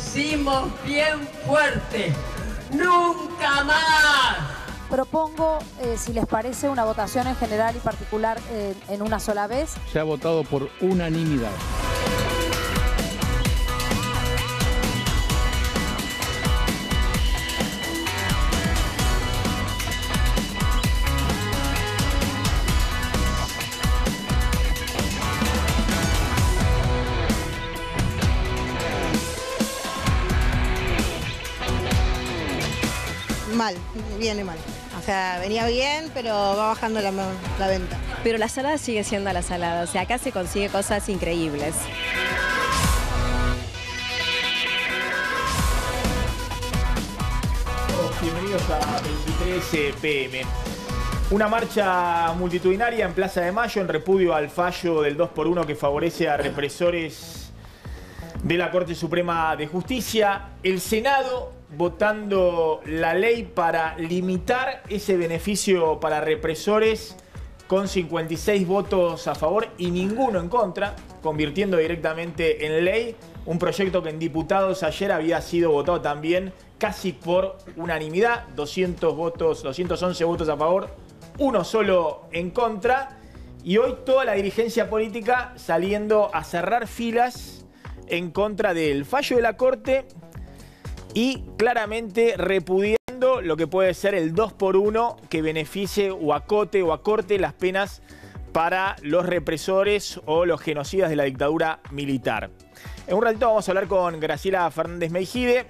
decimos bien fuerte, ¡nunca más! Propongo, si les parece, una votación en general y particular en una sola vez. Se ha votado por unanimidad. Mal, viene mal. O sea, venía bien, pero va bajando la venta. Pero la salada sigue siendo la salada. O sea, acá se consigue cosas increíbles. Bienvenidos a 23 PM. Una marcha multitudinaria en Plaza de Mayo en repudio al fallo del 2x1 que favorece a represores de la Corte Suprema de Justicia. El Senado votando la ley para limitar ese beneficio para represores con 56 votos a favor y ninguno en contra, convirtiendo directamente en ley un proyecto que en diputados ayer había sido votado también casi por unanimidad, 211 votos a favor, uno solo en contra, y hoy toda la dirigencia política saliendo a cerrar filas en contra del fallo de la Corte y claramente repudiando lo que puede ser el 2x1 que beneficie o acorte las penas para los represores o los genocidas de la dictadura militar. En un ratito vamos a hablar con Graciela Fernández Meijide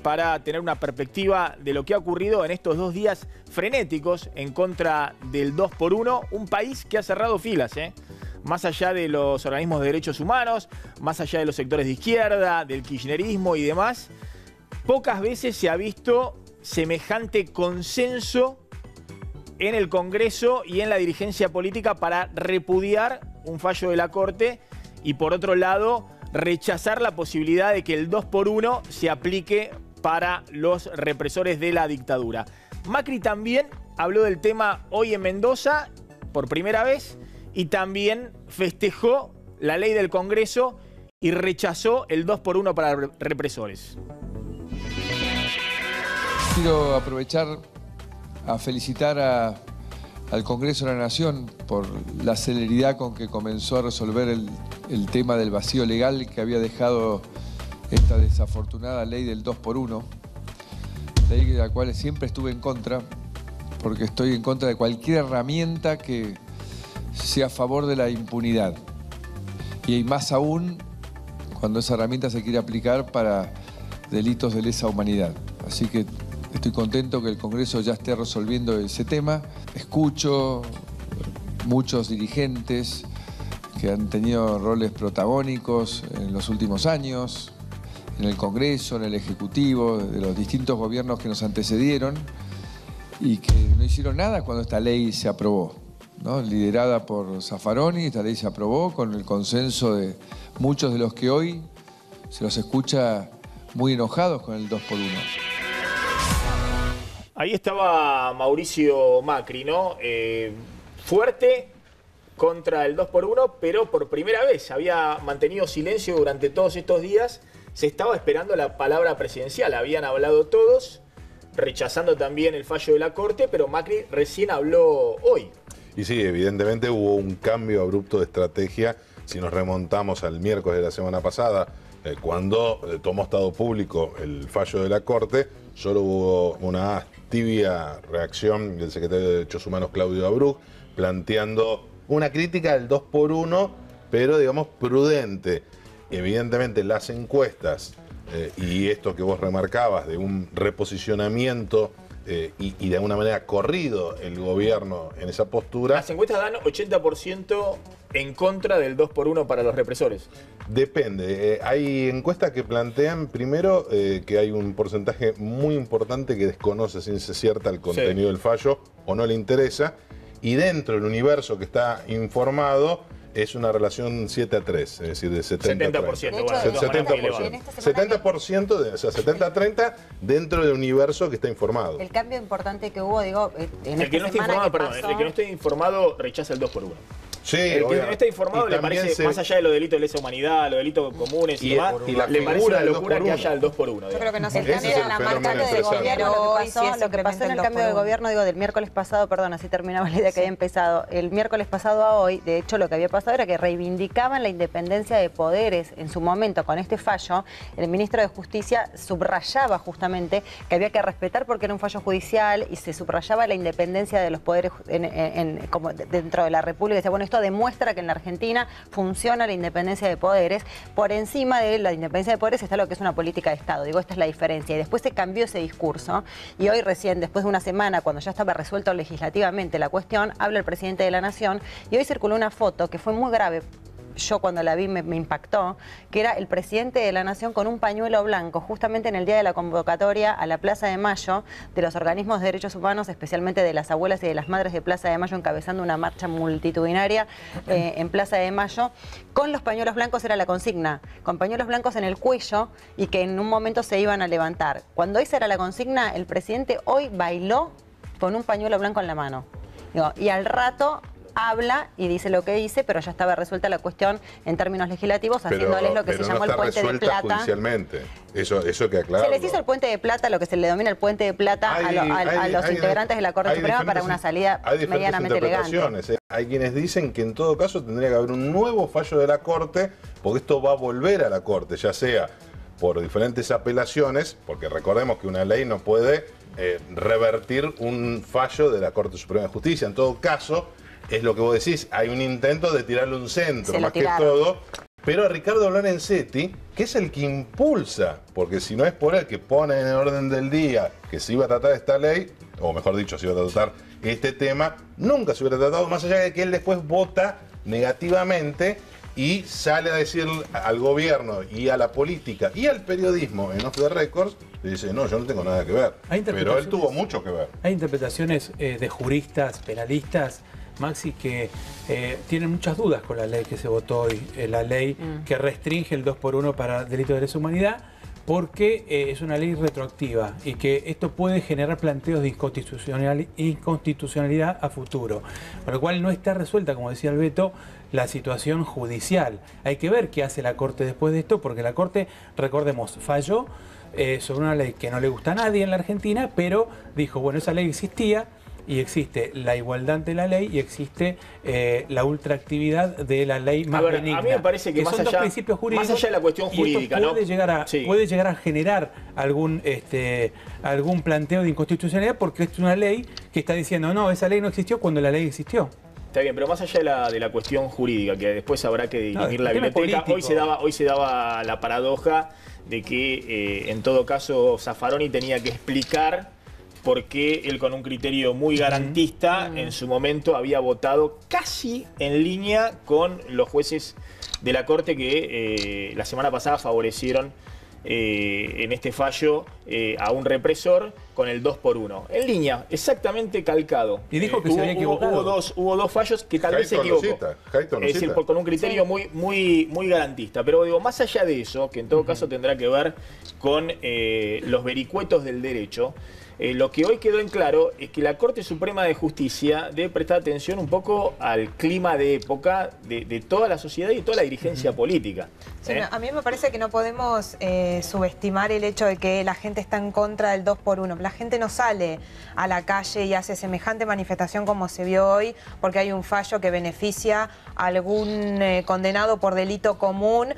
para tener una perspectiva de lo que ha ocurrido en estos 2 días frenéticos en contra del 2x1, un país que ha cerrado filas, más allá de los organismos de derechos humanos, más allá de los sectores de izquierda, del kirchnerismo y demás. Pocas veces se ha visto semejante consenso en el Congreso y en la dirigencia política para repudiar un fallo de la Corte y, por otro lado, rechazar la posibilidad de que el 2x1 se aplique para los represores de la dictadura. Macri también habló del tema hoy en Mendoza por primera vez y también festejó la ley del Congreso y rechazó el 2x1 para represores. Quiero aprovechar a felicitar al Congreso de la Nación por la celeridad con que comenzó a resolver el tema del vacío legal que había dejado esta desafortunada ley del 2x1, ley de la cual siempre estuve en contra, porque estoy en contra de cualquier herramienta que sea a favor de la impunidad. Y más aún cuando esa herramienta se quiere aplicar para delitos de lesa humanidad. Así que estoy contento que el Congreso ya esté resolviendo ese tema. Escucho muchos dirigentes que han tenido roles protagónicos en los últimos años, en el Congreso, en el Ejecutivo, de los distintos gobiernos que nos antecedieron y que no hicieron nada cuando esta ley se aprobó, ¿no? Liderada por Zaffaroni, esta ley se aprobó con el consenso de muchos de los que hoy se los escucha muy enojados con el 2x1. Ahí estaba Mauricio Macri, ¿no? Fuerte contra el 2x1, pero por primera vez había mantenido silencio durante todos estos días. Se estaba esperando la palabra presidencial. Habían hablado todos, rechazando también el fallo de la Corte, pero Macri recién habló hoy. Y sí, evidentemente hubo un cambio abrupto de estrategia. Si nos remontamos al miércoles de la semana pasada, cuando tomó estado público el fallo de la Corte, solo hubo una tibia reacción del secretario de Derechos Humanos, Claudio Abruz, planteando una crítica del 2x1, pero digamos prudente. Evidentemente las encuestas y esto que vos remarcabas de un reposicionamiento y de alguna manera corrido el gobierno en esa postura. Las encuestas dan 80% en contra del 2x1 para los represores. Depende. Hay encuestas que plantean primero que hay un porcentaje muy importante que desconoce ciencia cierta el contenido del fallo o no le interesa. Y dentro del universo que está informado es una relación 7-3, es decir, de 70%. 70%. 70%, o sea, 70-30 dentro del universo que está informado. El cambio importante que hubo, digo, en el que no esté informado, perdón, el que no esté informado rechaza el 2x1. Sí, el que no está informado y le también parece, más allá de los delitos de lesa humanidad, los delitos comunes y demás, le parece una locura que haya el 2x1. Yo creo que no Ese se es el la fenómeno marcha del estresante. gobierno, lo que pasó en el cambio de gobierno, digo, del miércoles pasado, perdón, así terminaba la idea que había empezado. El miércoles pasado a hoy, de hecho, lo que había pasado era que reivindicaban la independencia de poderes. En su momento, con este fallo, el ministro de Justicia subrayaba justamente que había que respetar porque era un fallo judicial y se subrayaba la independencia de los poderes como dentro de la República. Decía, bueno, esto demuestra que en la Argentina funciona la independencia de poderes. Por encima de la independencia de poderes está lo que es una política de Estado. Digo, esta es la diferencia. Y después se cambió ese discurso. Y hoy recién, después de una semana, cuando ya estaba resuelto legislativamente la cuestión, habla el presidente de la Nación y hoy circuló una foto que fue muy grave. Yo cuando la vi me impactó, que era el presidente de la Nación con un pañuelo blanco, justamente en el día de la convocatoria a la Plaza de Mayo de los organismos de derechos humanos, especialmente de las abuelas y de las madres de Plaza de Mayo, encabezando una marcha multitudinaria en Plaza de Mayo. Con los pañuelos blancos era la consigna, con pañuelos blancos en el cuello y que en un momento se iban a levantar. Cuando esa era la consigna, el presidente hoy bailó con un pañuelo blanco en la mano. Digo, y al rato habla y dice lo que dice, pero ya estaba resuelta la cuestión en términos legislativos, haciéndoles lo que se llamó el puente de plata. Judicialmente. Eso que aclarar. Se les hizo el puente de plata, lo que se le denomina el puente de plata a los integrantes de la Corte Suprema para una salida medianamente elegante. Hay quienes dicen que en todo caso tendría que haber un nuevo fallo de la Corte, porque esto va a volver a la Corte, ya sea por diferentes apelaciones, porque recordemos que una ley no puede revertir un fallo de la Corte Suprema de Justicia. En todo caso, es lo que vos decís, hay un intento de tirarle un centro, más que todo. Pero a Ricardo Lorenzetti, que es el que impulsa, porque si no es por él que pone en el orden del día que se iba a tratar esta ley, o mejor dicho, se iba a tratar este tema, nunca se hubiera tratado, más allá de que él después vota negativamente y sale a decir al gobierno y a la política y al periodismo en Off the Records, le dice, no, yo no tengo nada que ver. Pero él tuvo mucho que ver. Hay interpretaciones de juristas, penalistas, Maxi, que tienen muchas dudas con la ley que se votó hoy, la ley que restringe el 2x1 para delitos de lesa humanidad, porque es una ley retroactiva y que esto puede generar planteos de inconstitucionalidad a futuro. Con lo cual no está resuelta, como decía el Beto, la situación judicial. Hay que ver qué hace la Corte después de esto, porque la Corte, recordemos, falló sobre una ley que no le gusta a nadie en la Argentina, pero dijo, bueno, esa ley existía, y existe la igualdad ante la ley y existe la ultraactividad de la ley más benigna. A mí me parece que más son allá, dos principios jurídicos, más allá de la cuestión jurídica, puede llegar a generar algún planteo de inconstitucionalidad, porque es una ley que está diciendo, no, esa ley no existió cuando la ley existió. Está bien, pero más allá de la cuestión jurídica, que después habrá que dirimir la biblioteca, hoy se daba la paradoja de que en todo caso Zaffaroni tenía que explicar porque él, con un criterio muy garantista, en su momento había votado casi en línea con los jueces de la Corte que la semana pasada favorecieron en este fallo a un represor con el 2x1. En línea, exactamente calcado. Y dijo que se había equivocado. Hubo dos fallos que tal vez se equivocó. Es decir, con un criterio muy garantista. Pero digo, más allá de eso, que en todo caso tendrá que ver con los vericuetos del derecho, lo que hoy quedó en claro es que la Corte Suprema de Justicia debe prestar atención un poco al clima de época de toda la sociedad y toda la dirigencia política. Sí, a mí me parece que no podemos subestimar el hecho de que la gente está en contra del 2x1. La gente no sale a la calle y hace semejante manifestación como se vio hoy porque hay un fallo que beneficia a algún condenado por delito común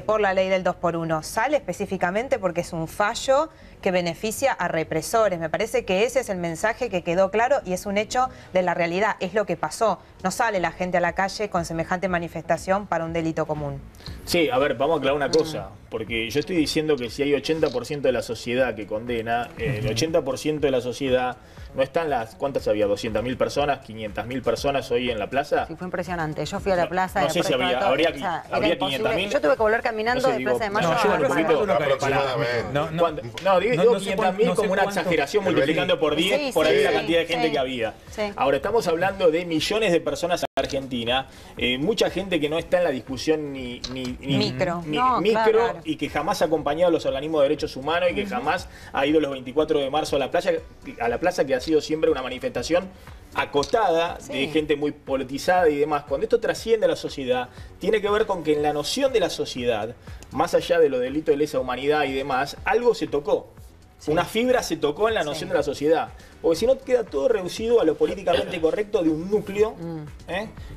por la ley del 2x1. Sale específicamente porque es un fallo que beneficia a represores. Me parece que ese es el mensaje que quedó claro y es un hecho de la realidad, es lo que pasó. No sale la gente a la calle con semejante manifestación para un delito común. Sí, a ver, vamos a aclarar una cosa, porque yo estoy diciendo que si hay 80% de la sociedad que condena, el 80% de la sociedad no están las... ¿Cuántas había? ¿200.000 personas? ¿500.000 personas hoy en la plaza? Sí, fue impresionante. Yo fui a la plaza... No sé si habría 500.000. Yo tuve que volver caminando de Plaza de Mayo No, digo 500.000 como una exageración, multiplicando por 10, por ahí la cantidad de gente que había. Ahora, estamos hablando de millones de personas en Argentina, mucha gente que no está en la discusión ni micro, y que jamás ha acompañado a los organismos de derechos humanos y que jamás ha ido los 24 de marzo a la plaza, que ha sido siempre una manifestación acotada, de gente muy politizada y demás. Cuando esto trasciende a la sociedad, tiene que ver con que en la noción de la sociedad, más allá de los delitos de lesa humanidad y demás, algo se tocó. Una fibra se tocó en la noción de la sociedad. Porque si no, queda todo reducido a lo políticamente correcto de un núcleo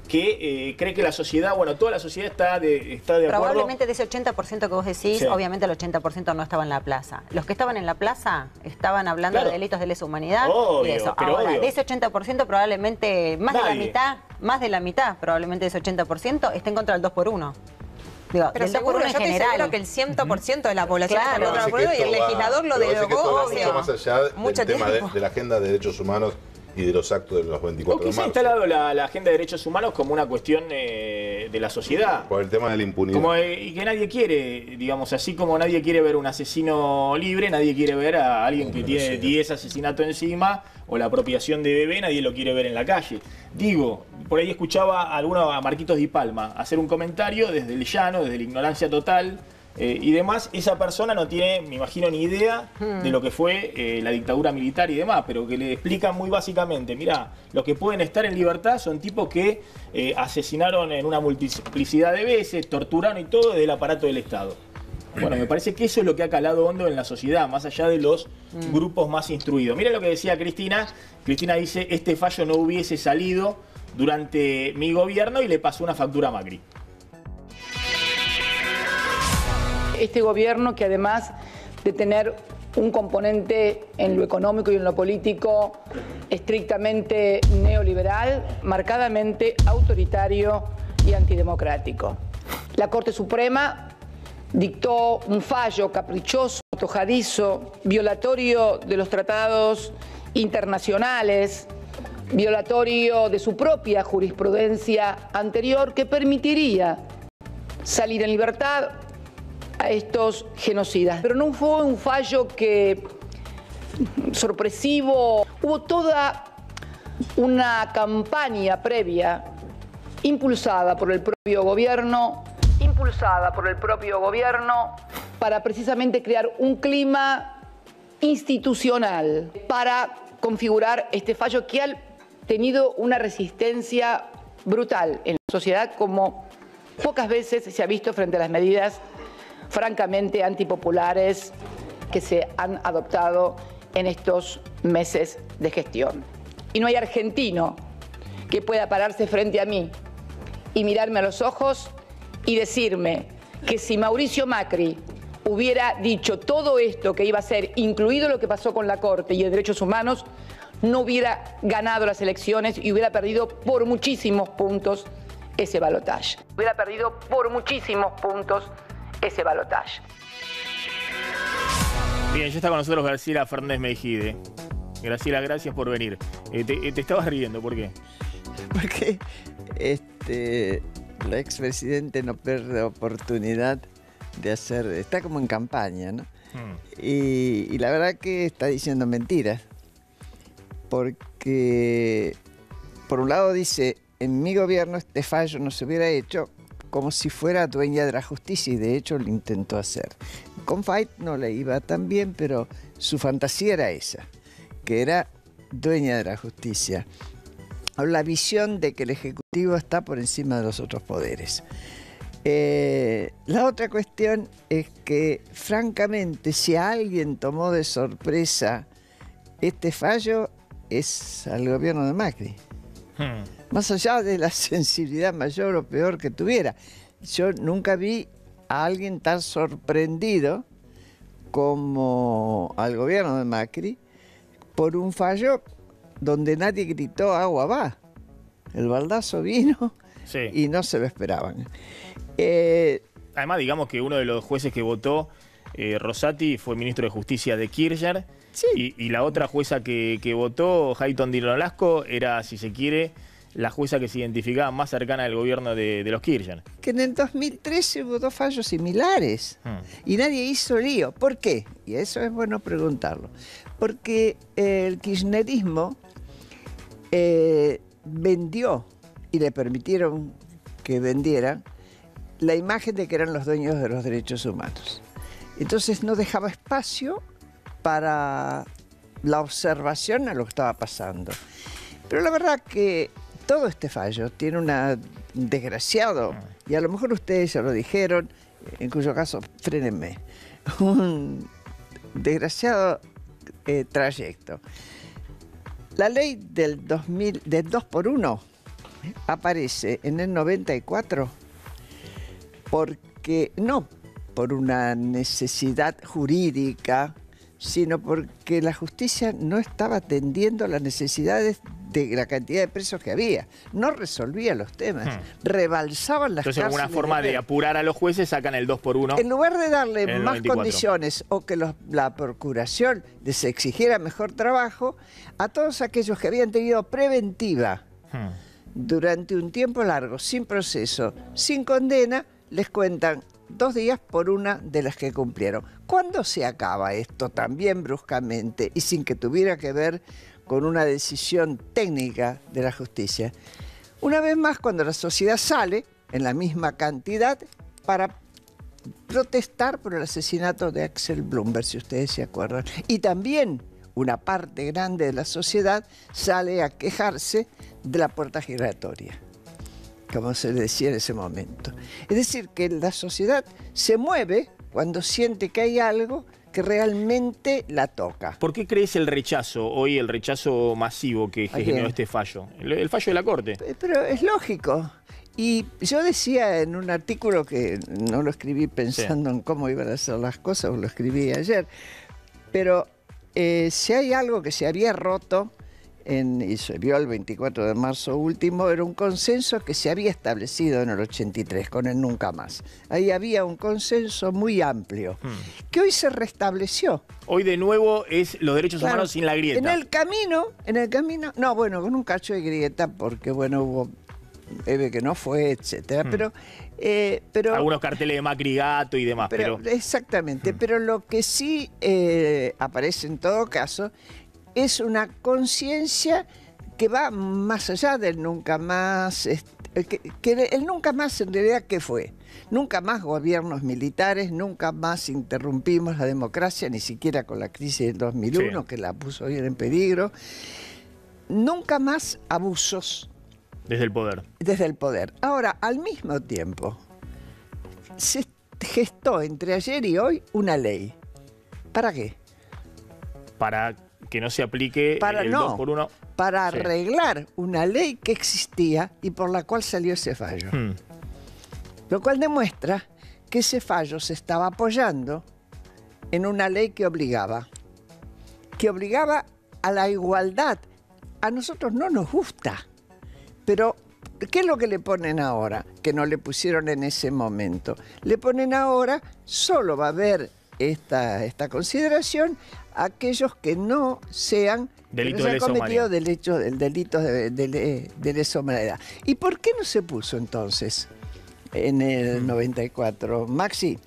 que cree que la sociedad, bueno, toda la sociedad está de acuerdo. Probablemente de ese 80% que vos decís, obviamente el 80% no estaba en la plaza. Los que estaban en la plaza estaban hablando de delitos de lesa humanidad y eso. Ahora, de ese 80% probablemente más de la mitad probablemente de ese 80% esté en contra del 2x1. Digo, pero seguro, yo estoy seguro que el 100% de la población está en contra del 2x1 y el legislador lo derogó. Mucho más allá del tema de la agenda de derechos humanos y de los actos de los 24 de marzo. Se ha instalado la agenda de derechos humanos como una cuestión de la sociedad. Por el tema de la impunidad. Y que nadie quiere, digamos, así como nadie quiere ver un asesino libre, nadie quiere ver a alguien que tiene 10 asesinatos encima o la apropiación de bebé, nadie lo quiere ver en la calle. Digo, por ahí escuchaba a Marquitos Di Palma hacer un comentario desde el llano, desde la ignorancia total, y demás. Esa persona no tiene, me imagino, ni idea de lo que fue la dictadura militar y demás, pero que le explican muy básicamente, mirá, los que pueden estar en libertad son tipos que asesinaron en una multiplicidad de veces, torturaron y todo desde el aparato del Estado. Bueno, me parece que eso es lo que ha calado hondo en la sociedad, más allá de los grupos más instruidos. Mira lo que decía Cristina. Cristina dice, este fallo no hubiese salido durante mi gobierno y le pasó una factura a Macri. Este gobierno, que además de tener un componente en lo económico y en lo político estrictamente neoliberal, marcadamente autoritario y antidemocrático. La Corte Suprema dictó un fallo caprichoso, antojadizo, violatorio de los tratados internacionales, violatorio de su propia jurisprudencia anterior, que permitiría salir en libertad a estos genocidas. Pero no fue un fallo sorpresivo. Hubo toda una campaña previa impulsada por el propio gobierno para precisamente crear un clima institucional para configurar este fallo que ha tenido una resistencia brutal en la sociedad, como pocas veces se ha visto frente a las medidas francamente antipopulares que se han adoptado en estos meses de gestión. Y no hay argentino que pueda pararse frente a mí y mirarme a los ojos y decirme que si Mauricio Macri hubiera dicho todo esto que iba a ser, incluido lo que pasó con la Corte y de Derechos Humanos, no hubiera ganado las elecciones y hubiera perdido por muchísimos puntos ese balotaje. Bien, ya está con nosotros Graciela Fernández Mejide. Graciela, gracias por venir. Te estabas riendo, ¿por qué? Porque la expresidente no pierde oportunidad de hacer, está como en campaña, ¿no? Y la verdad que está diciendo mentiras. Porque, por un lado dice, en mi gobierno este fallo no se hubiera hecho, como si fuera dueña de la justicia, y de hecho lo intentó hacer. Con Fight no le iba tan bien, pero su fantasía era esa, que era dueña de la justicia. La visión de que el Ejecutivo está por encima de los otros poderes. La otra cuestión es que, francamente, si a alguien tomó de sorpresa este fallo, es al gobierno de Macri. Más allá de la sensibilidad mayor o peor que tuviera. Yo nunca vi a alguien tan sorprendido como al gobierno de Macri por un fallo donde nadie gritó agua va. El baldazo vino y no se lo esperaban. Además, digamos que uno de los jueces que votó, Rosati, fue ministro de Justicia de Kirchner. Y la otra jueza que votó, Hayton Di Nolasco, era, si se quiere, la jueza que se identificaba más cercana al gobierno de los Kirchner. Que en el 2013 hubo dos fallos similares y nadie hizo lío. ¿Por qué? Y eso es bueno preguntarlo. Porque el kirchnerismo vendió, y le permitieron que vendieran, la imagen de que eran los dueños de los derechos humanos. Entonces no dejaba espacio para la observación a lo que estaba pasando. Pero la verdad que todo este fallo tiene un desgraciado, y a lo mejor ustedes ya lo dijeron, en cuyo caso, frénenme, un desgraciado trayecto. La ley del 2x1 aparece en el 94 porque no por una necesidad jurídica, sino porque la justicia no estaba atendiendo las necesidades de la cantidad de presos que había. No resolvía los temas, rebalsaban las cárceles. Entonces, como una forma de apurar a los jueces, sacan el 2x1. En lugar de darle más 94. Condiciones o que la procuración les exigiera mejor trabajo, a todos aquellos que habían tenido preventiva durante un tiempo largo, sin proceso, sin condena, les cuentan 2 días por una de las que cumplieron. ¿Cuándo se acaba esto también bruscamente y sin que tuviera que ver con una decisión técnica de la justicia? Una vez más, cuando la sociedad sale en la misma cantidad para protestar por el asesinato de Axel Bloomberg, si ustedes se acuerdan. Y también una parte grande de la sociedad sale a quejarse de la puerta giratoria, como se le decía en ese momento. Es decir, que la sociedad se mueve cuando siente que hay algo que realmente la toca. ¿Por qué crees el rechazo, hoy el rechazo masivo que generó este fallo? El fallo de la Corte. Pero es lógico. Y yo decía en un artículo que no lo escribí pensando en cómo iban a ser las cosas, lo escribí ayer, pero si hay algo que se había roto, y se vio el 24 de marzo último, era un consenso que se había establecido en el 83, con el Nunca Más. Ahí había un consenso muy amplio, que hoy se restableció. Hoy de nuevo es los derechos humanos sin la grieta. En el camino, no, bueno, con un cacho de grieta, porque bueno, hubo Eve que no fue, etcétera, pero algunos carteles de Macri Gato y demás, pero... Exactamente, pero lo que sí aparece en todo caso es una conciencia que va más allá del nunca más. El nunca más en realidad, ¿qué fue? Nunca más gobiernos militares, nunca más interrumpimos la democracia, ni siquiera con la crisis del 2001, que la puso bien en peligro. Nunca más abusos. Desde el poder. Desde el poder. Ahora, al mismo tiempo, se gestó entre ayer y hoy una ley. ¿Para qué? Para que no se aplique el 2x1. Para arreglar una ley que existía y por la cual salió ese fallo. Lo cual demuestra que ese fallo se estaba apoyando en una ley que obligaba a la igualdad. A nosotros no nos gusta, pero ¿qué es lo que le ponen ahora? Que no le pusieron en ese momento. Le ponen ahora, solo va a haber esta consideración aquellos que no sean delitos de lesa humanidad. Delitos de lesa humanidad. ¿Y por qué no se puso entonces en el 94, Maxi?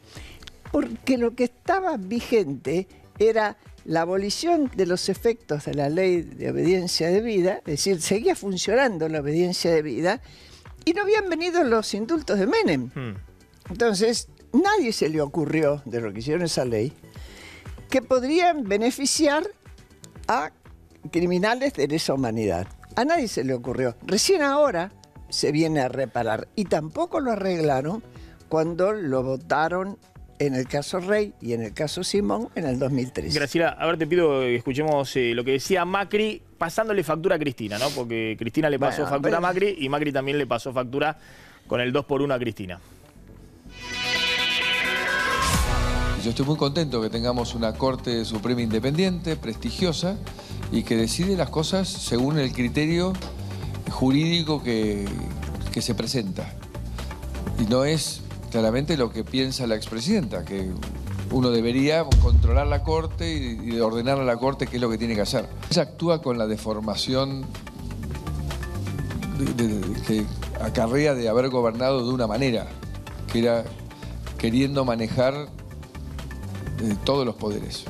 Porque lo que estaba vigente era la abolición de los efectos de la ley de obediencia debida, es decir, seguía funcionando la obediencia debida y no habían venido los indultos de Menem. Entonces, nadie se le ocurrió, de lo que hicieron esa ley, que podrían beneficiar a criminales de lesa humanidad. A nadie se le ocurrió. Recién ahora se viene a reparar. Y tampoco lo arreglaron cuando lo votaron en el caso Rey y en el caso Simón en el 2013. Graciela, a ver, te pido que escuchemos lo que decía Macri, pasándole factura a Cristina, ¿no? Porque Cristina le pasó factura a Macri y Macri también le pasó factura con el 2x1 a Cristina. Yo estoy muy contento que tengamos una Corte Suprema independiente, prestigiosa, y que decide las cosas según el criterio jurídico que se presenta. Y no es claramente lo que piensa la expresidenta, que uno debería controlar la Corte y ordenar a la Corte qué es lo que tiene que hacer. Ella actúa con la deformación que acarrea de haber gobernado de una manera, que era queriendo manejar todos los poderes.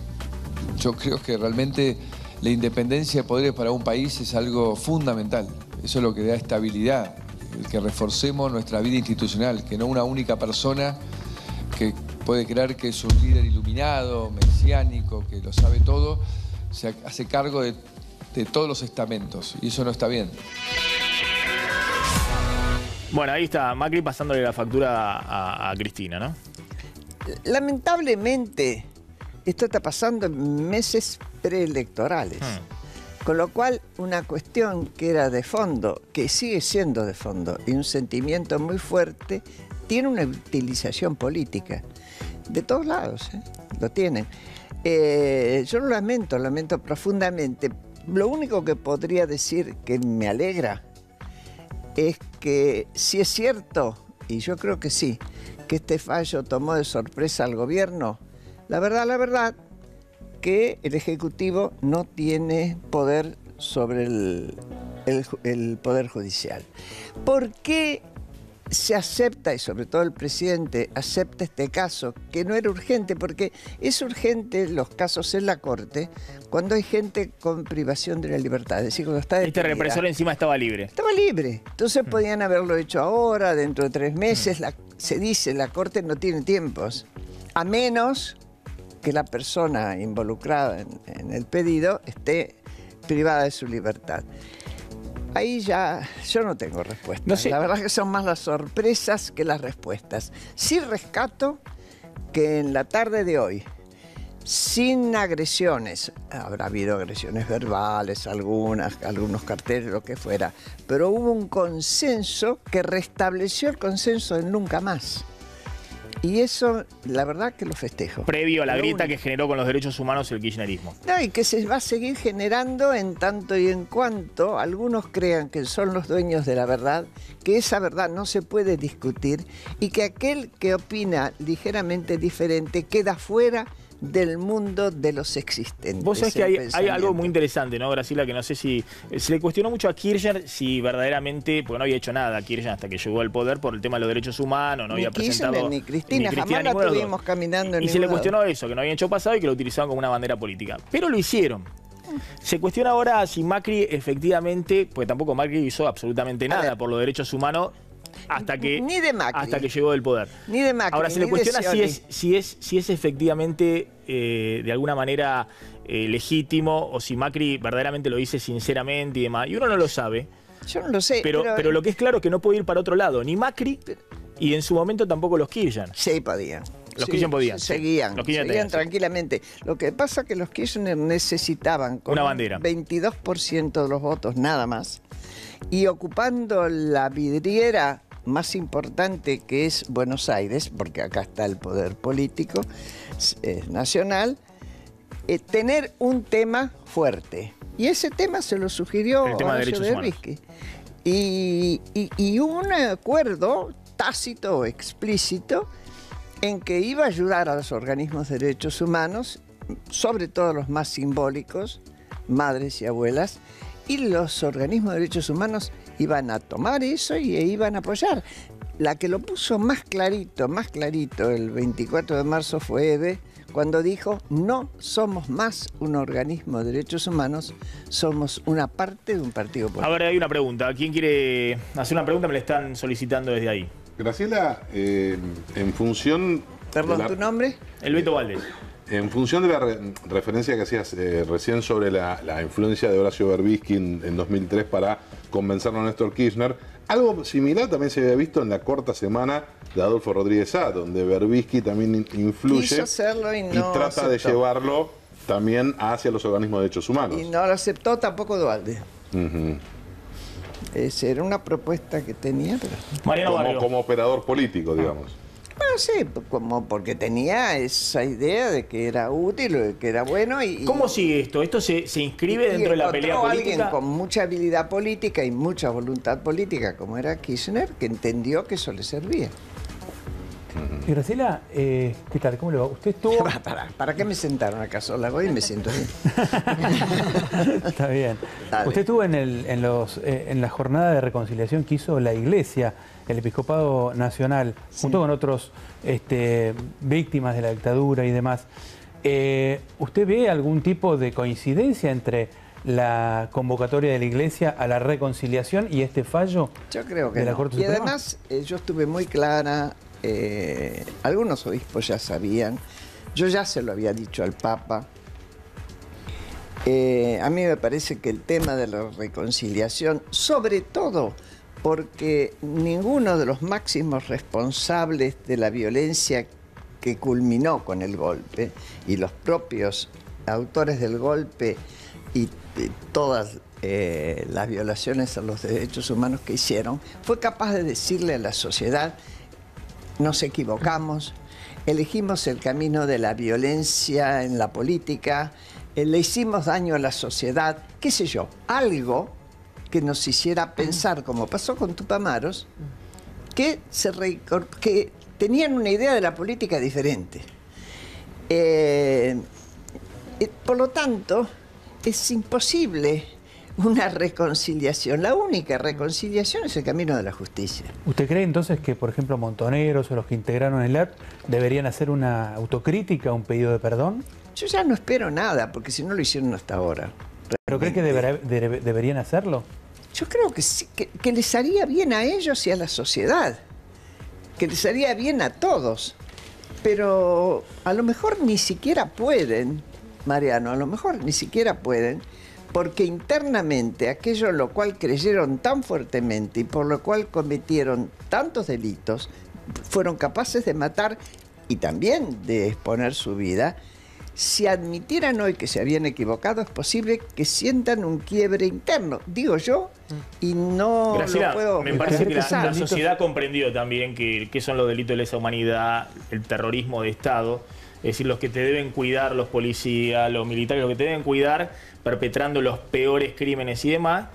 Yo creo que realmente la independencia de poderes para un país es algo fundamental. Eso es lo que da estabilidad. que reforcemos nuestra vida institucional, que no una única persona que puede creer que es un líder iluminado, mesiánico, que lo sabe todo, se hace cargo de todos los estamentos, y eso no está bien. Bueno, ahí está Macri pasándole la factura a Cristina, ¿no? Lamentablemente, esto está pasando en meses preelectorales. Con lo cual, una cuestión que era de fondo, que sigue siendo de fondo, y un sentimiento muy fuerte, tiene una utilización política. De todos lados, lo tienen. Yo lo lamento profundamente. Lo único que podría decir que me alegra es que si es cierto, y yo creo que sí, que este fallo tomó de sorpresa al gobierno, la verdad, que el Ejecutivo no tiene poder sobre el Poder Judicial. ¿Por qué se acepta, y sobre todo el presidente, acepta este caso, que no era urgente? Porque es urgente los casos en la Corte cuando hay gente con privación de la libertad. Es decir, cuando está detenida. Este represor encima estaba libre. Estaba libre. Entonces podían haberlo hecho ahora, dentro de 3 meses. Se dice, la Corte no tiene tiempos. A menos que la persona involucrada en el pedido esté privada de su libertad. Ahí ya yo no tengo respuesta. No sé. La verdad es que son más las sorpresas que las respuestas. Sí rescato que en la tarde de hoy, sin agresiones, habrá habido agresiones verbales, algunos carteles, lo que fuera, pero hubo un consenso que restableció el consenso de nunca más. Y eso, la verdad que lo festejo. Previo a la grieta que generó con los derechos humanos el kirchnerismo. No, y que se va a seguir generando en tanto y en cuanto algunos crean que son los dueños de la verdad, que esa verdad no se puede discutir y que aquel que opina ligeramente diferente queda fuera del mundo de los existentes. Vos sabés que hay algo muy interesante, ¿no, Graciela? Que no sé si... Se le cuestionó mucho a Kirchner si verdaderamente... Porque no había hecho nada Kirchner hasta que llegó al poder por el tema de los derechos humanos, no había presentado... Ni Cristina, jamás la tuvimos caminando en y se le cuestionó eso, que no habían hecho pasado y que lo utilizaban como una bandera política. Pero lo hicieron. Se cuestiona ahora si Macri efectivamente... Pues tampoco Macri hizo absolutamente nada por los derechos humanos hasta que llegó del poder. Ni de Macri. Ahora se le cuestiona si es efectivamente de alguna manera legítimo o si Macri verdaderamente lo dice sinceramente y demás. Y uno no lo sabe. Yo no lo sé. Pero lo que es claro es que no puede ir para otro lado. Ni Macri y en su momento tampoco los Kirchner. Sí, podían. Los Kirchner podían. Seguían tranquilamente. Lo que pasa es que los Kirchner necesitaban con una bandera. 22% de los votos nada más. Y ocupando la vidriera más importante que es Buenos Aires, porque acá está el poder político nacional, tener un tema fuerte. Y ese tema se lo sugirió Horacio Berbisky. Y hubo un acuerdo tácito o explícito en que iba a ayudar a los organismos de derechos humanos, sobre todo los más simbólicos, madres y abuelas, y los organismos de derechos humanos iban a tomar eso y iban a apoyar. La que lo puso más clarito el 24 de marzo fue Eve, cuando dijo: no somos más un organismo de derechos humanos, somos una parte de un partido político. A ver, hay una pregunta. ¿Quién quiere hacer una pregunta? Me la están solicitando desde ahí. Graciela, en función... Perdón, ¿tu nombre? El Beto Valdés. En función de la referencia que hacías recién sobre la influencia de Horacio Berbisky en 2003 para convencer a Néstor Kirchner, algo similar también se había visto en la corta semana de Adolfo Rodríguez Sá, donde Berbisky también influye quiso hacerlo y trata aceptó. De llevarlo también hacia los organismos de derechos humanos. Y no lo aceptó tampoco Duhalde. Era una propuesta que tenía, pero... como operador político, digamos. Bueno, sí, porque tenía esa idea de que era útil, de que era bueno. ¿Cómo sigue esto? ¿Esto se inscribe dentro de la pelea política? Alguien con mucha habilidad política y mucha voluntad política, como era Kirchner, que entendió que eso le servía. Y Graciela, ¿qué tal? ¿Cómo le va? Usted estuvo... ¿Para qué me sentaron acá sola? Voy y me siento bien. Está bien. Dale. Usted estuvo en la jornada de reconciliación que hizo la Iglesia, el Episcopado Nacional, junto con otros víctimas de la dictadura y demás. ¿Usted ve algún tipo de coincidencia entre la convocatoria de la Iglesia a la reconciliación y este fallo? Yo creo que de la no. Corte Y Suprema. además yo estuve muy clara, algunos obispos ya sabían, yo ya se lo había dicho al Papa. A mí me parece que el tema de la reconciliación, sobre todo porque ninguno de los máximos responsables de la violencia que culminó con el golpe y los propios autores del golpe y todas las violaciones a los derechos humanos que hicieron, fue capaz de decirle a la sociedad: nos equivocamos, elegimos el camino de la violencia en la política, le hicimos daño a la sociedad, qué sé yo, algo que nos hiciera pensar, como pasó con Tupamaros, que tenían una idea de la política diferente. Por lo tanto, es imposible una reconciliación. La única reconciliación es el camino de la justicia. ¿Usted cree entonces que, por ejemplo, Montoneros o los que integraron el ERP deberían hacer una autocrítica, un pedido de perdón? Yo ya no espero nada, porque si no lo hicieron hasta ahora. ¿Pero cree que deberían hacerlo? Yo creo que sí, que les haría bien a ellos y a la sociedad, que les haría bien a todos, pero a lo mejor ni siquiera pueden, Mariano, a lo mejor ni siquiera pueden, porque internamente aquello en lo cual creyeron tan fuertemente y por lo cual cometieron tantos delitos, fueron capaces de matar y también de exponer su vida. Si admitieran hoy que se habían equivocado, es posible que sientan un quiebre interno, digo yo, y no Graciela, lo puedo me parece que expresar. la sociedad comprendió también que son los delitos de lesa humanidad, el terrorismo de Estado, es decir, los que te deben cuidar, los policías, los militares, los que te deben cuidar, perpetrando los peores crímenes y demás.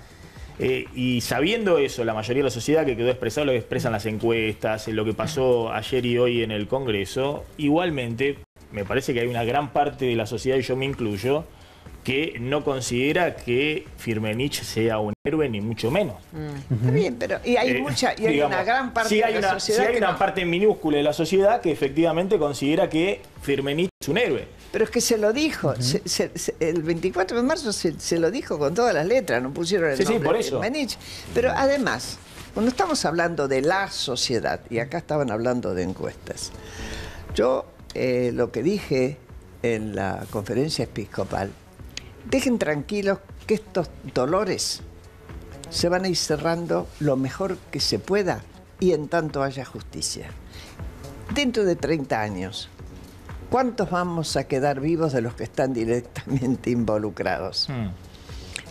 Y sabiendo eso, la mayoría de la sociedad, que quedó expresado, lo que expresan las encuestas, lo que pasó ayer y hoy en el Congreso, igualmente me parece que hay una gran parte de la sociedad, y yo me incluyo, que no considera que Firmenich sea un héroe, ni mucho menos. Está bien, pero y hay una gran parte de la sociedad. Sí hay una parte minúscula de la sociedad que efectivamente considera que Firmenich es un héroe. Pero es que se lo dijo, el 24 de marzo se lo dijo con todas las letras, no pusieron el nombre por eso. de Firmenich. Pero además, cuando estamos hablando de la sociedad, y acá estaban hablando de encuestas, yo lo que dije en la conferencia episcopal, dejen tranquilos que estos dolores se van a ir cerrando lo mejor que se pueda y en tanto haya justicia. Dentro de 30 años, ¿cuántos vamos a quedar vivos de los que están directamente involucrados?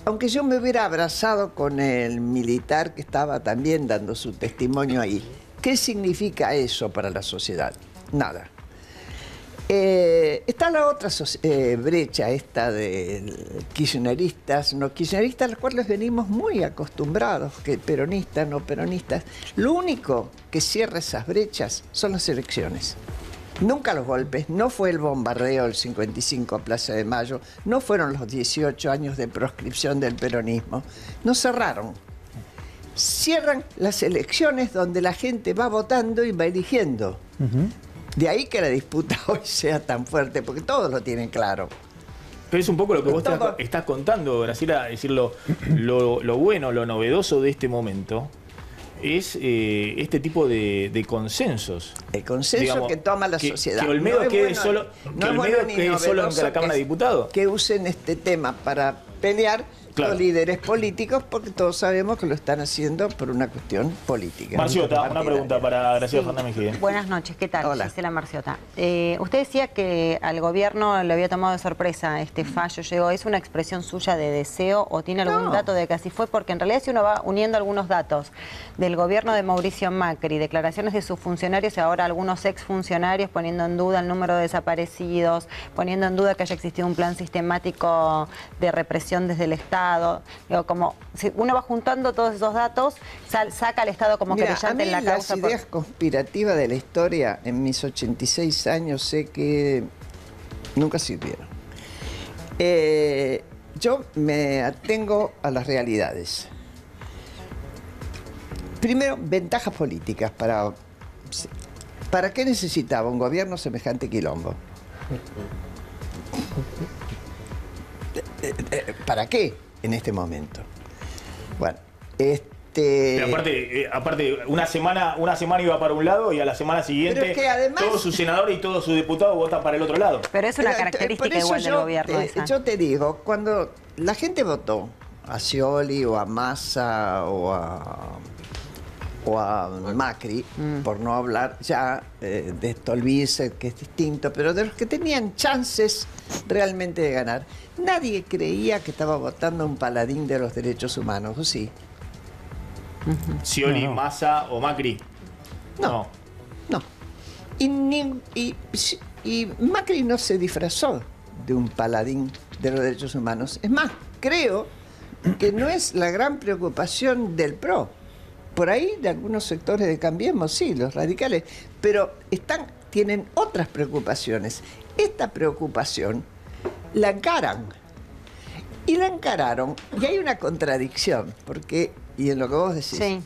Aunque yo me hubiera abrazado con el militar que estaba también dando su testimonio ahí, ¿qué significa eso para la sociedad? Nada. Está la otra brecha, esta de kirchneristas, no kirchneristas, a los cuales venimos muy acostumbrados, que peronistas, no peronistas. Lo único que cierra esas brechas son las elecciones. Nunca los golpes, no fue el bombardeo del 55 a Plaza de Mayo, no fueron los 18 años de proscripción del peronismo, no cerraron. Cierran las elecciones donde la gente va votando y va eligiendo. De ahí que la disputa hoy sea tan fuerte, porque todos lo tienen claro. Pero es un poco lo que vos estás contando, Graciela, es decir, lo bueno, lo novedoso de este momento es este tipo de consensos. El consenso, digamos, que toma la sociedad. Que Olmedo quede solo en la Cámara de Diputados. Que usen este tema para pelear los líderes políticos, porque todos sabemos que lo están haciendo por una cuestión política. Marciota, una pregunta para Graciela Fernández Mejía. Buenas noches, ¿qué tal? Hola. Gisela Marciota. Usted decía que al gobierno le había tomado de sorpresa este fallo. Llegó, ¿es una expresión suya de deseo o tiene algún dato de que así fue? Porque en realidad si uno va uniendo algunos datos del gobierno de Mauricio Macri, declaraciones de sus funcionarios y ahora algunos exfuncionarios poniendo en duda el número de desaparecidos, poniendo en duda que haya existido un plan sistemático de represión desde el Estado. Digo, como si uno va juntando todos esos datos, saca al Estado como querellante en la causa. Las ideas conspirativas de la historia, en mis 86 años, sé que nunca sirvieron. Yo me atengo a las realidades. Primero, ventajas políticas. ¿Para qué necesitaba un gobierno semejante quilombo? ¿Para qué? en este momento. Bueno, Pero aparte una semana iba para un lado y a la semana siguiente es que además, todos sus senadores y todos sus diputados votan para el otro lado. Pero es una característica igual del gobierno. Yo te digo, cuando la gente votó a Scioli o a Massa o a Macri, por no hablar ya de Stolbizer, que es distinto, pero de los que tenían chances realmente de ganar, nadie creía que estaba votando a un paladín de los derechos humanos, ¿o sí? Scioli, Massa o Macri. No. Y Macri no se disfrazó de un paladín de los derechos humanos. Es más, creo que no es la gran preocupación del PRO. Por ahí, de algunos sectores de Cambiemos, sí, los radicales, pero tienen otras preocupaciones. Esta preocupación la encaran. Y la encararon, y hay una contradicción, porque, y en lo que vos decís, sí.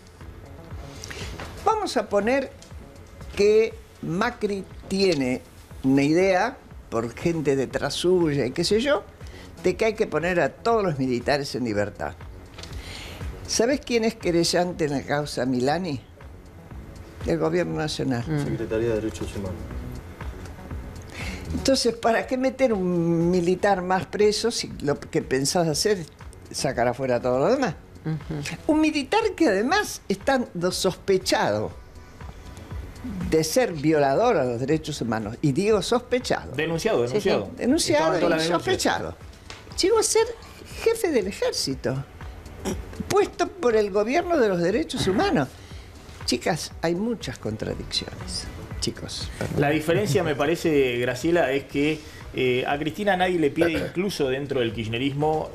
Vamos a poner que Macri tiene una idea, por gente detrás suya y qué sé yo, de que hay que poner a todos los militares en libertad. ¿Sabés quién es querellante en la causa Milani? El Gobierno Nacional. Secretaría de Derechos Humanos. Entonces, ¿para qué meter un militar más preso si lo que pensás hacer es sacar afuera a todo lo demás? Un militar que además está sospechado de ser violador a los derechos humanos. Y digo sospechado. Denunciado. Denunciado y sospechado. Llegó a ser jefe del ejército, puesto por el gobierno de los derechos humanos. Chicas, hay muchas contradicciones. Chicos. Perdón. La diferencia, me parece, Graciela, es que a Cristina nadie le pide, incluso dentro del kirchnerismo,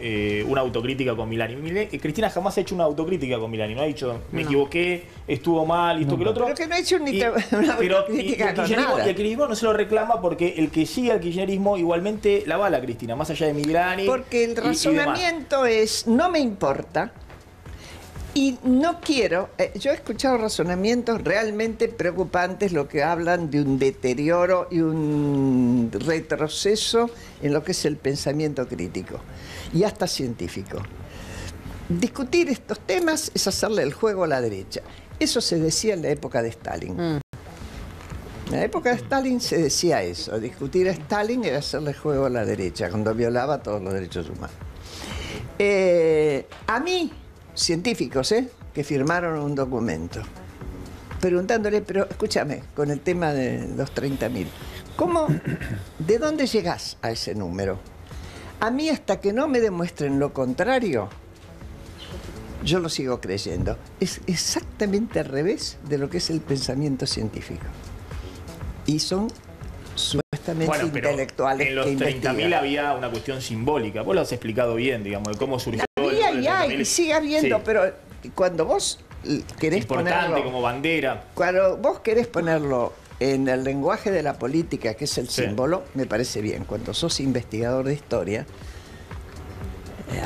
una autocrítica con Milani. Cristina jamás ha hecho una autocrítica con Milani, no ha dicho, me equivoqué, estuvo mal, esto que lo otro. Pero que no ha hecho una autocrítica con nada. Y el kirchnerismo no se lo reclama porque el que sigue al kirchnerismo igualmente la avala a Cristina, más allá de Milani. Porque el razonamiento es, no me importa. Y no quiero, yo he escuchado razonamientos realmente preocupantes, lo que hablan de un deterioro y un retroceso en lo que es el pensamiento crítico y hasta científico. Discutir estos temas es hacerle el juego a la derecha. Eso se decía en la época de Stalin. En la época de Stalin se decía eso. Discutir a Stalin era hacerle el juego a la derecha, cuando violaba todos los derechos humanos. A mí, científicos, que firmaron un documento preguntándole, pero escúchame, con el tema de los 30.000, ¿de dónde llegás a ese número? A mí, hasta que no me demuestren lo contrario, yo lo sigo creyendo. Es exactamente al revés de lo que es el pensamiento científico. Y son supuestamente intelectuales. En los 30.000 había una cuestión simbólica. Vos lo has explicado bien, digamos, de cómo surgió. Y sigue habiendo, sí. Pero cuando vos querés ponerlo como bandera. Cuando vos querés ponerlo en el lenguaje de la política, que es el símbolo, me parece bien. Cuando sos investigador de historia,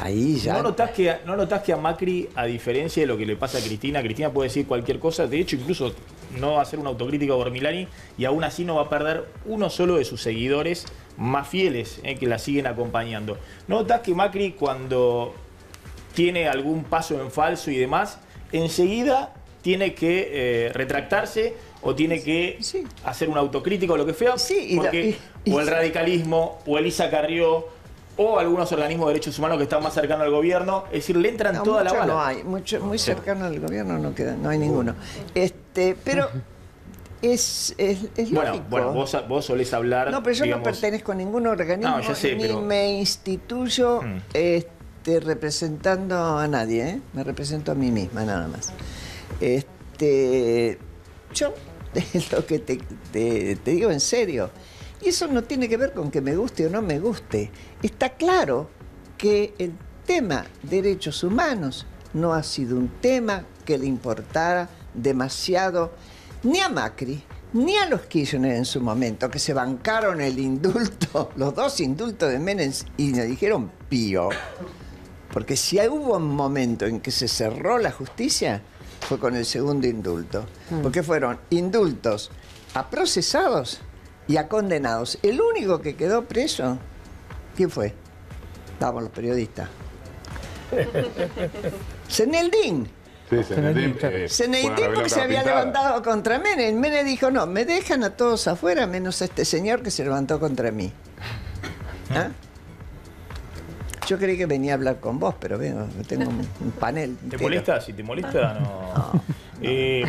ahí ya... ¿No notás que a Macri, a diferencia de lo que le pasa a Cristina puede decir cualquier cosa? De hecho, incluso no va a hacer una autocrítica por Milani y aún así no va a perder uno solo de sus seguidores más fieles que la siguen acompañando. ¿No notás que Macri, cuando tiene algún paso en falso y demás, enseguida tiene que retractarse o tiene que hacer una autocrítica o lo que sea? Porque o el radicalismo, o Elisa Carrió, o algunos organismos de derechos humanos que están más cercanos al gobierno, es decir, le entran toda la bala. No hay, muy cercano al gobierno no hay ninguno. Pero es lógico. Bueno, vos solés hablar... No, pero yo no pertenezco a ningún organismo, ni me instituyo representando a nadie, me represento a mí misma nada más. Yo es lo que te digo en serio. Y eso no tiene que ver con que me guste o no me guste. Está claro que el tema derechos humanos no ha sido un tema que le importara demasiado ni a Macri, ni a los Kirchner en su momento, que se bancaron el indulto, los dos indultos de Menem, y le dijeron pío. Porque si hubo un momento en que se cerró la justicia, fue con el segundo indulto. Porque fueron indultos a procesados y a condenados. El único que quedó preso, ¿quién fue? Vamos, los periodistas. Zeneldín. Sí, Zeneldín. Zeneldín porque se había levantado contra Menem. Menem dijo, no, me dejan a todos afuera menos a este señor que se levantó contra mí. ¿Ah? Yo creí que venía a hablar con vos, pero veo, tengo un panel. ¿Te molesta? Si te molesta, no.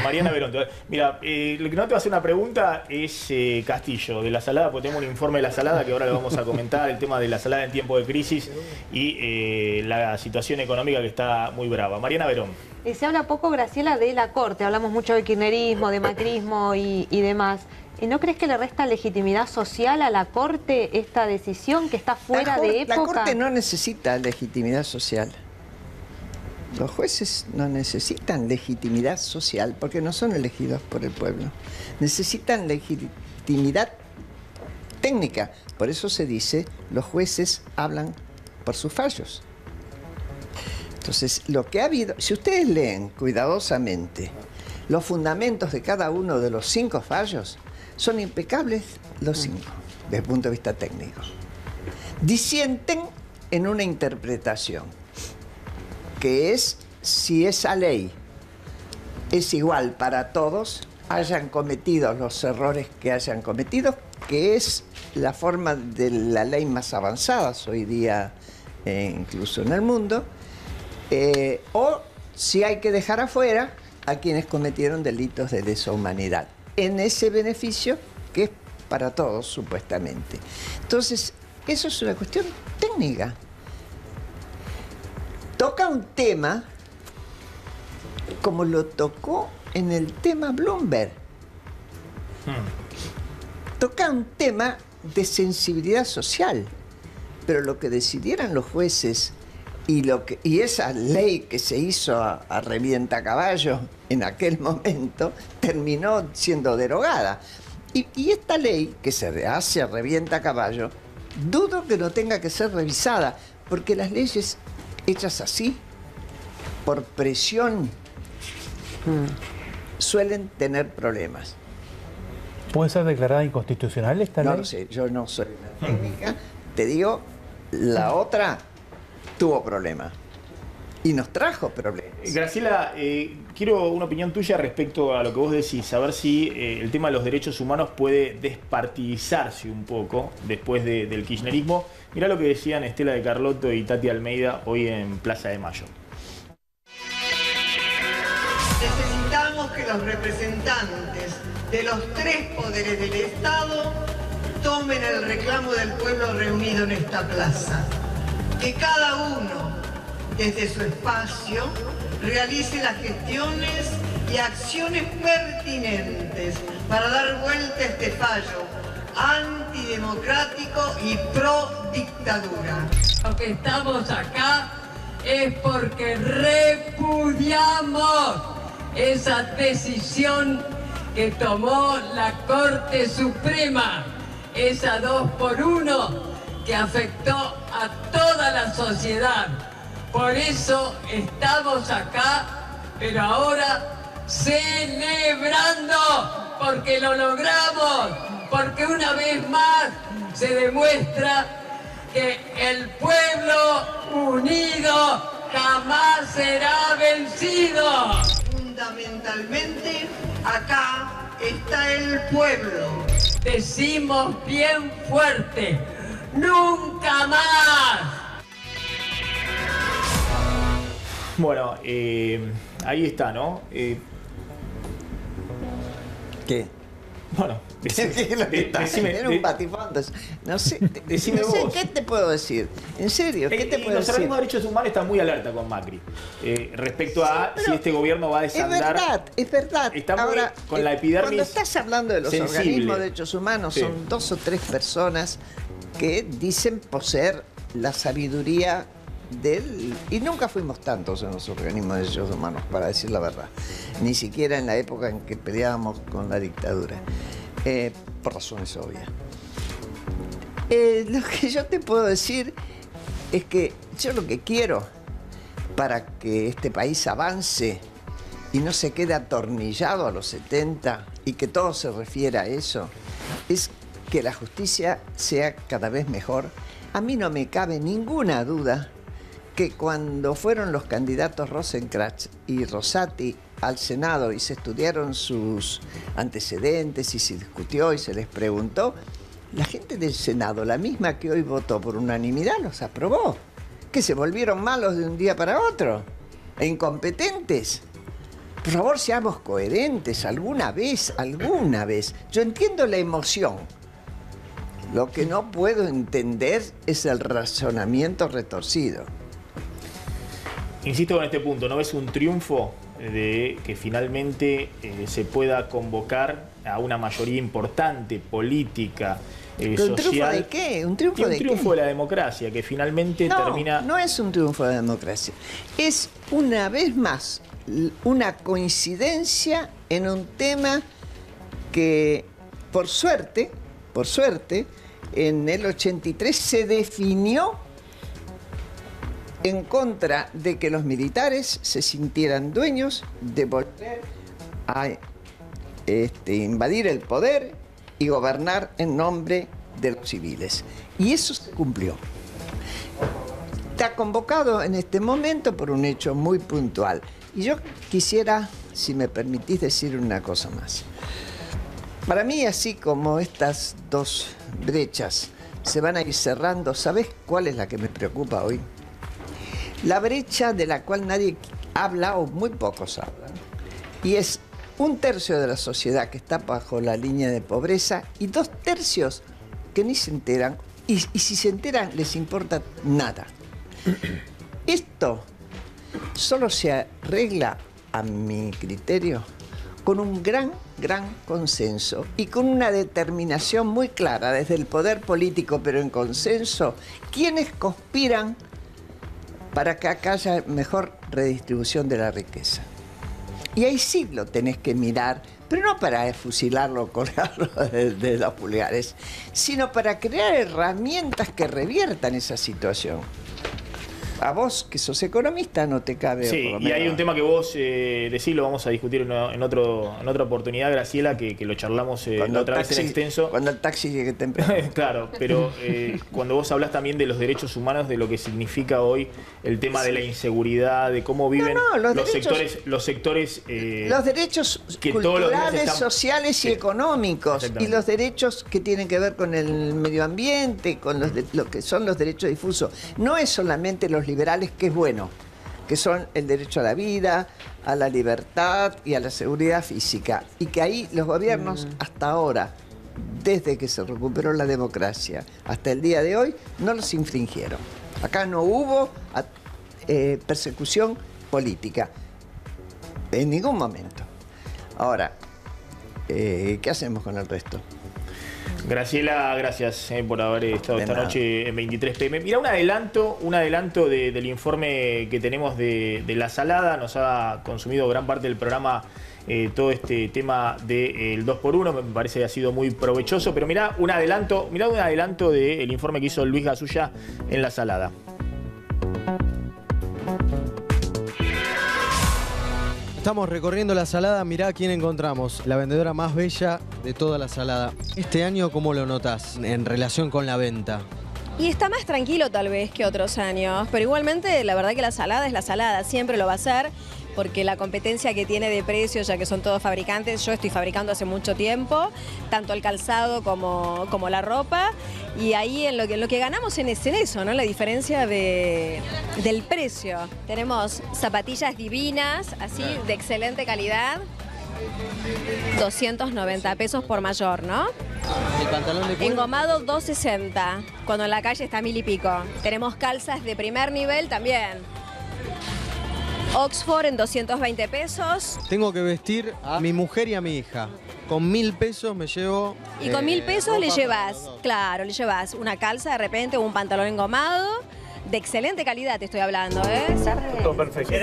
Mariana Verón, mira, lo que no te va a hacer una pregunta es Castillo, de la salada, porque tenemos un informe de la salada que ahora lo vamos a comentar, el tema de la salada en tiempo de crisis y la situación económica que está muy brava. Mariana Verón. Se habla poco, Graciela, de la Corte, hablamos mucho de kirchnerismo, de macrismo y demás. ¿No crees que le resta legitimidad social a la Corte esta decisión que está fuera de época? La Corte no necesita legitimidad social. Los jueces no necesitan legitimidad social porque no son elegidos por el pueblo. Necesitan legitimidad técnica. Por eso se dice, los jueces hablan por sus fallos. Entonces, lo que ha habido, si ustedes leen cuidadosamente los fundamentos de cada uno de los 5 fallos, son impecables los 5, desde el punto de vista técnico. Disienten en una interpretación, que es si esa ley es igual para todos, hayan cometido los errores que hayan cometido, que es la forma de la ley más avanzada hoy día, incluso en el mundo, o si hay que dejar afuera a quienes cometieron delitos de lesa humanidad, en ese beneficio que es para todos, supuestamente. Entonces, eso es una cuestión técnica. Toca un tema como lo tocó en el tema Bloomberg. Toca un tema de sensibilidad social, pero lo que decidieran los jueces y esa ley que se hizo a revientacaballo en aquel momento terminó siendo derogada. Y esta ley que se hace a revientacaballo, dudo que no tenga que ser revisada, porque las leyes hechas así, por presión, suelen tener problemas. ¿Puede ser declarada inconstitucional esta ley? No lo sé, yo no soy una técnica. Te digo, la otra tuvo problemas. Y nos trajo problemas. Graciela, quiero una opinión tuya respecto a lo que vos decís, a ver si el tema de los derechos humanos puede despartidizarse un poco después del kirchnerismo. Mirá lo que decían Estela de Carlotto y Tati Almeida hoy en Plaza de Mayo. Necesitamos que los representantes de los 3 poderes del Estado tomen el reclamo del pueblo reunido en esta plaza. Que cada uno, desde su espacio, realice las gestiones y acciones pertinentes para dar vuelta a este fallo antidemocrático y pro dictadura. Lo que estamos acá es porque repudiamos esa decisión que tomó la Corte Suprema, esa 2x1 que afectó a toda la sociedad. Por eso estamos acá, pero ahora celebrando, porque lo logramos, porque una vez más se demuestra que el pueblo unido jamás será vencido. Fundamentalmente, acá está el pueblo. Decimos bien fuerte, ¡nunca más! Bueno, ahí está, ¿no? ¿Qué? Bueno, decime, un patifondo. No sé, decime no sé vos. ¿Qué te puedo decir? En serio, ¿qué te puedo los decir? organismos de derechos humanos están muy alerta con Macri respecto a si este gobierno va a desandar. Es verdad. Está Ahora, con la epidermis cuando estás hablando de los sensible. organismos de derechos humanos, Sí. son 2 o 3 personas que dicen poseer la sabiduría del... Y nunca fuimos tantos en los organismos de derechos humanos, para decir la verdad. Ni siquiera en la época en que peleábamos con la dictadura. Por razones obvias. Lo que yo te puedo decir es que yo lo que quiero para que este país avance y no se quede atornillado a los 70 y que todo se refiera a eso, es que la justicia sea cada vez mejor. A mí no me cabe ninguna duda que cuando fueron los candidatos Rosenkrantz y Rosati al Senado y se estudiaron sus antecedentes y se discutió y se les preguntó, la gente del Senado, la misma que hoy votó por unanimidad, los aprobó. Que se volvieron malos de un día para otro e incompetentes. Por favor, seamos coherentes alguna vez. Yo entiendo la emoción. Lo que no puedo entender es el razonamiento retorcido. Insisto con este punto, ¿no ves un triunfo de que finalmente se pueda convocar a una mayoría importante política, social? ¿Un triunfo de qué? ¿Un triunfo de qué? Un triunfo de la democracia, que finalmente termina... No es un triunfo de la democracia. Es, una vez más, una coincidencia en un tema que, por suerte, en el 83 se definió en contra de que los militares se sintieran dueños de volver a invadir el poder y gobernar en nombre de los civiles. Y eso se cumplió. Está convocado en este momento por un hecho muy puntual. Y yo quisiera, si me permitís, decir una cosa más. Para mí, así como estas dos brechas se van a ir cerrando, ¿sabés cuál es la que me preocupa hoy? La brecha de la cual nadie habla o muy pocos hablan. Y es 1/3 de la sociedad que está bajo la línea de pobreza y 2/3 que ni se enteran. Y si se enteran, les importa nada. Esto solo se arregla, a mi criterio, con un gran consenso y con una determinación muy clara desde el poder político, pero en consenso, quienes conspiran para que acá haya mejor redistribución de la riqueza. Y ahí sí lo tenés que mirar, pero no para fusilarlo o colgarlo de los pulgares, sino para crear herramientas que reviertan esa situación. A vos, que sos economista, no te cabe... Sí, y hay un tema que vos decís, lo vamos a discutir en otra oportunidad, Graciela, que lo charlamos la otra vez en extenso. Cuando el taxi llegue temprano. Claro, pero cuando vos hablás también de los derechos humanos, de lo que significa hoy el tema de la inseguridad, de cómo viven los sectores los derechos culturales, sociales y económicos, y los derechos que tienen que ver con el medio ambiente, con lo que son los derechos difusos. No es solamente los liberales, que es bueno, que son el derecho a la vida, a la libertad y a la seguridad física, y que ahí los gobiernos hasta ahora, desde que se recuperó la democracia hasta el día de hoy, no los infringieron. Acá no hubo persecución política en ningún momento. Ahora, ¿qué hacemos con el resto? Graciela, gracias por haber estado esta noche en 23 PM. Mira, un adelanto del informe que tenemos de la salada. Nos ha consumido gran parte del programa todo este tema del 2x1. Me parece que ha sido muy provechoso. Pero mirá un adelanto del informe que hizo Luis Gasulla en la salada. Estamos recorriendo la salada, mirá quién encontramos, la vendedora más bella de toda la salada. Este año, ¿cómo lo notás en relación con la venta? Y está más tranquilo tal vez que otros años, pero igualmente la verdad que la salada es la salada, siempre lo va a ser, porque la competencia que tiene de precios, ya que son todos fabricantes, yo estoy fabricando hace mucho tiempo, tanto el calzado como la ropa, y ahí en lo que ganamos es en eso, ¿no? La diferencia del precio. Tenemos zapatillas divinas, así, de excelente calidad, 290 pesos por mayor, ¿no? ¿El pantalón de cuero? Engomado 260, cuando en la calle está 1000 y pico. Tenemos calzas de primer nivel también. Oxford en 220 pesos. Tengo que vestir a mi mujer y a mi hija. Con 1000 pesos me llevo... Y con 1000 pesos le llevas, claro, le llevas una calza de repente o un pantalón engomado de excelente calidad, te estoy hablando, ¿eh? Todo perfecto.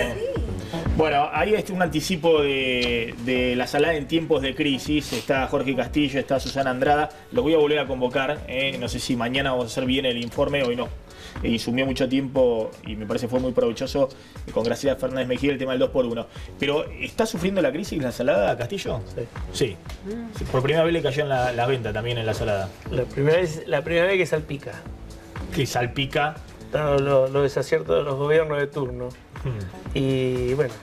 Bueno, ahí está un anticipo de la salada en tiempos de crisis. Está Jorge Castillo, está Susana Andrada. Los voy a volver a convocar. No sé si mañana vamos a hacer bien el informe, hoy no. Y sumió mucho tiempo y me parece fue muy provechoso con Graciela Fernández Mejía el tema del 2x1. Pero, ¿está sufriendo la crisis la salada, Castillo? Sí. Por primera vez le cayó en la venta también en la salada. La primera vez que salpica. Que salpica. dado los desaciertos de los gobiernos de turno. Y bueno,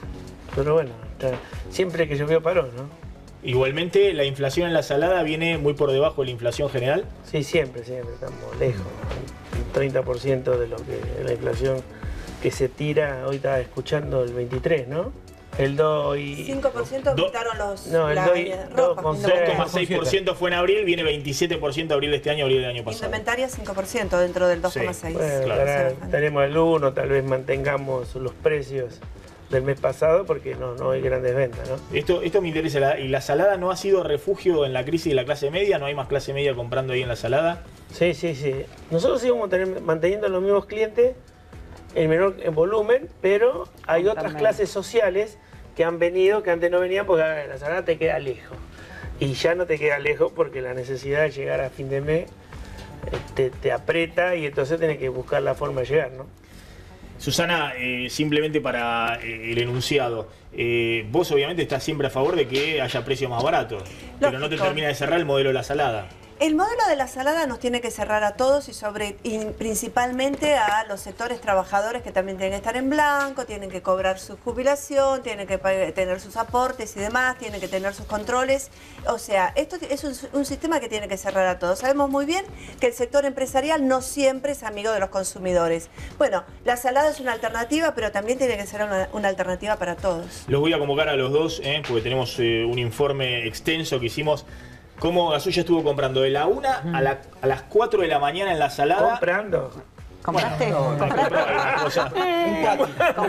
pero bueno, siempre que llovió paró, ¿no? Igualmente, la inflación en la salada viene muy por debajo de la inflación general. Sí, siempre estamos lejos. Un 30% de lo que la inflación que se tira, hoy estaba escuchando el 23, ¿no? El 2 y... 5% quitaron los... No, el 2,6% fue en abril, viene 27% abril de este año, abril del año pasado. Indumentaria 5% dentro del 2,6%. Sí. Bueno, claro. Tenemos el 1, tal vez mantengamos los precios del mes pasado porque no hay grandes ventas, ¿no? Esto me interesa. ¿Y la salada no ha sido refugio en la crisis de la clase media? ¿No hay más clase media comprando ahí en la salada? Sí. Nosotros seguimos manteniendo los mismos clientes en menor volumen, pero hay otras clases sociales que han venido, que antes no venían porque la salada te queda lejos. Y ya no te queda lejos porque la necesidad de llegar a fin de mes te aprieta y entonces tenés que buscar la forma de llegar, ¿no? Susana, simplemente para el enunciado, vos obviamente estás siempre a favor de que haya precios más baratos, pero no te termina de cerrar el modelo de la salada. El modelo de la salada nos tiene que cerrar a todos y principalmente a los sectores trabajadores que también tienen que estar en blanco, tienen que cobrar su jubilación, tienen que tener sus aportes y demás, tienen que tener sus controles. O sea, esto es un sistema que tiene que cerrar a todos. Sabemos muy bien que el sector empresarial no siempre es amigo de los consumidores. Bueno, la salada es una alternativa, pero también tiene que ser una alternativa para todos. Los voy a convocar a los dos, porque tenemos un informe extenso que hicimos. ¿Cómo Gasulla estuvo comprando de la 1 a las 4 de la mañana en la salada? ¿Comprando? ¿Compraste? Un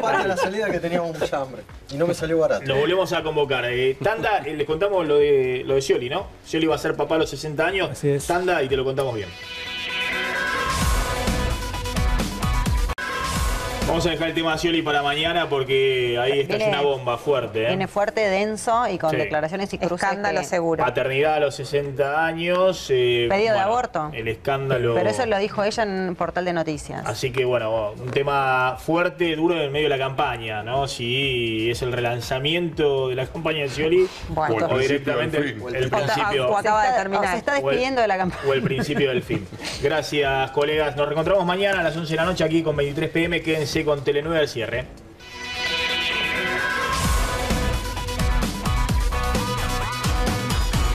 patio a la salida que teníamos mucha hambre y no me salió barato. Lo volvemos a convocar. Tanda, les contamos lo de Scioli, ¿no? Scioli va a ser papá a los 60 años. Así es. Tanda y te lo contamos bien. Vamos a dejar el tema de Scioli para mañana porque ahí está una bomba fuerte. Viene fuerte, denso y con declaraciones y cruces. Escándalo seguro. Paternidad a los 60 años. Pedido de aborto. El escándalo. Pero eso lo dijo ella en un portal de noticias. Así que bueno, un tema fuerte, duro en medio de la campaña, ¿no? Si es el relanzamiento de la campaña de Scioli o directamente el principio. O acaba de terminar. Se está despidiendo de la campaña. O el principio del fin. Gracias, colegas. Nos reencontramos mañana a las 11 de la noche aquí con 23 PM. Quédense con Tele9 al cierre.